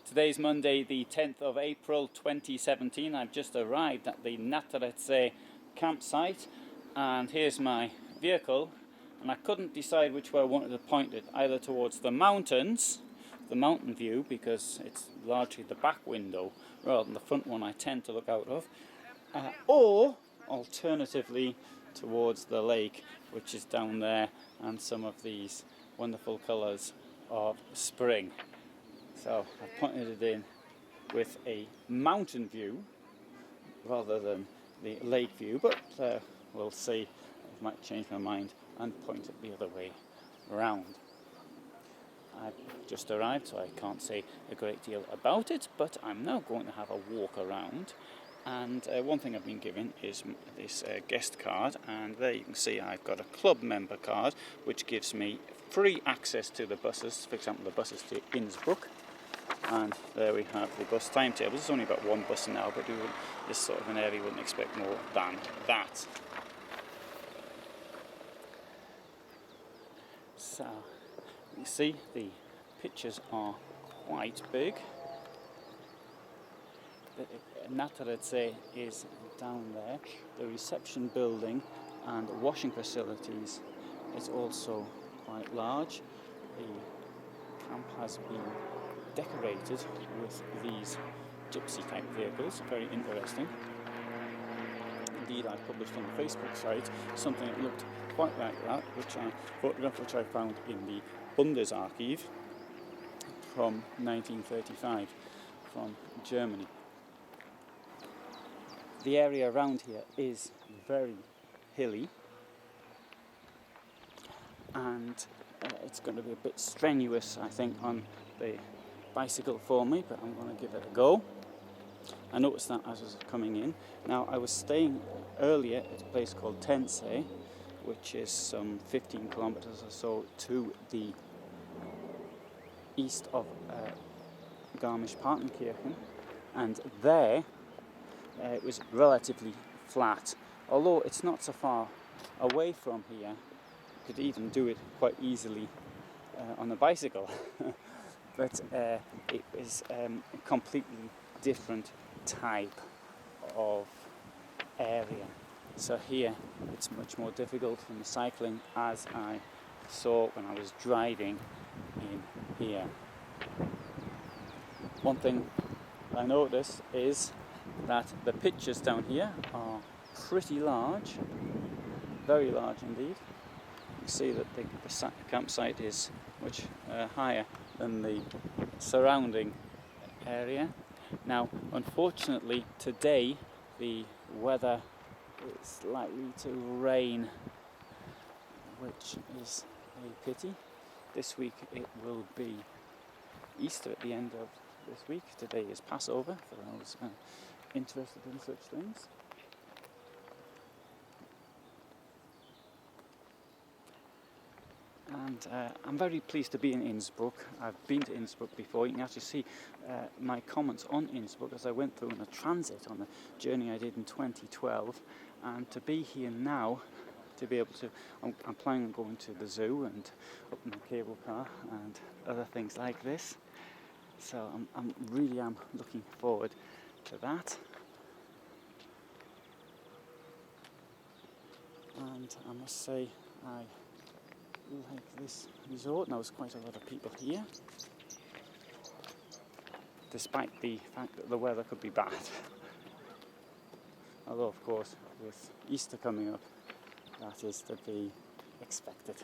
Today's Monday, the 10th of April 2017. I've just arrived at the Natterer See campsite, and here's my vehicle, and I couldn't decide which way I wanted to point it, either towards the mountains, the mountain view, because it's largely the back window rather than the front one I tend to look out of, or alternatively towards the lake, which is down there, and some of these wonderful colours of spring. So I've pointed it in with a mountain view rather than the lake view, but we'll see. I might change my mind and point it the other way round. I've just arrived, so I can't say a great deal about it, but I'm now going to have a walk around. And one thing I've been given is this guest card, and there you can see I've got a club member card which gives me free access to the buses, for example the buses to Innsbruck. And there we have the bus timetables. There's only about one bus now, but this sort of an area wouldn't expect more than that. So you see the pictures are quite big. The Natterer See is down there. The reception building and the washing facilities is also quite large. The camp has been decorated with these gypsy type vehicles, very interesting. Indeed, I published on the Facebook site something that looked quite like that, which I found in the Bundesarchiv from 1935 from Germany. The area around here is very hilly, and it's going to be a bit strenuous, I think, on the bicycle for me, but I'm going to give it a go. I noticed that as I was coming in. Now, I was staying earlier at a place called Natterersee, which is some 15 kilometers or so to the east of Garmisch-Partenkirchen, and there it was relatively flat. Although it's not so far away from here, you could even do it quite easily on a bicycle. But it was a completely different type of area. So here it's much more difficult from the cycling, as I saw when I was driving in here. One thing I noticed is that the pictures down here are pretty large, very large indeed. You see that the campsite is much higher than the surrounding area. Now, unfortunately, today the weather is likely to rain, which is a pity. This week it will be Easter at the end of this week. Today is Passover for those interested in such things. And I'm very pleased to be in Innsbruck. I've been to Innsbruck before. You can actually see my comments on Innsbruck as I went through in a transit on the journey I did in 2012. And to be here now, to be able to, I'm planning on going to the zoo and up in the cable car and other things like this. So I'm really looking forward to that. And I must say, I like this resort. Now there's quite a lot of people here, despite the fact that the weather could be bad. Although, of course, with Easter coming up, that is to be expected.